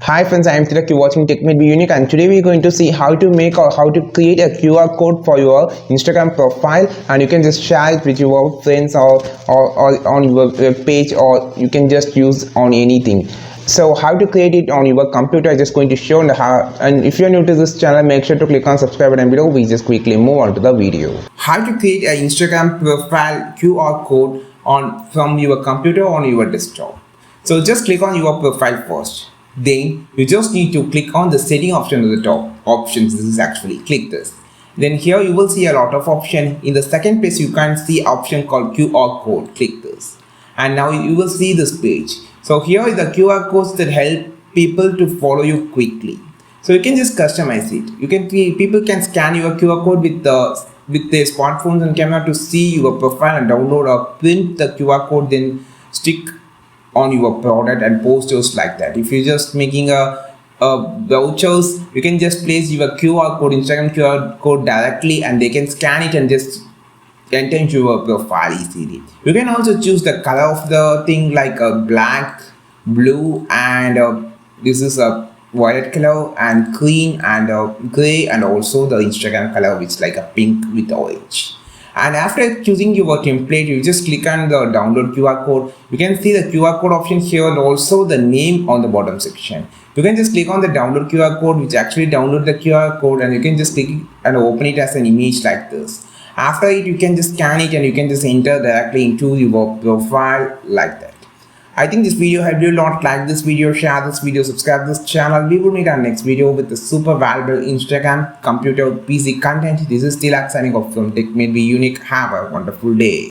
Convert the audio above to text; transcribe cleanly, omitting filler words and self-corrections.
Hi friends, I am Tilak. You're watching TechMate Be Unique, and today we're going to see how to make or how to create a QR code for your Instagram profile, and you can just share it with your friends or on your web page, or you can just use on anything. So how to create it on your computer, I'm just going to show how. And if you're new to this channel, make sure to click on subscribe button below. We just quickly move on to the video. How to create an Instagram profile QR code on from your computer on your desktop. So just click on your profile first. Then you just need to click on the setting option at the top. Options, this is actually click this. Then here you will see a lot of option. In the second place you can see option called QR code. Click this. And now you will see this page. So here are the QR codes that help people to follow you quickly. So you can just customize it. You can people can scan your QR code with their smartphones and camera to see your profile and download or print the QR code, then stick on your product and post just like that. If you're just making a vouchers, you can just place your QR code, Instagram QR code directly, and they can scan it and just enter into your profile easily. You can also choose the color of the thing, like a black, blue, and this is a violet color, and green, and gray, and also the Instagram color, which is like a pink with orange. And after choosing your template, you just click on the download QR code. You can see the QR code option here and also the name on the bottom section. You can just click on the download QR code, which actually download the QR code, and you can just click and open it as an image like this. After it, you can just scan it and you can just enter directly into your profile like that. I think this video helped you a lot. Like this video, share this video, subscribe this channel. We will meet our next video with the super valuable Instagram, computer, PC content. This is Tilak signing off from TechMate Be Unique. Have a wonderful day.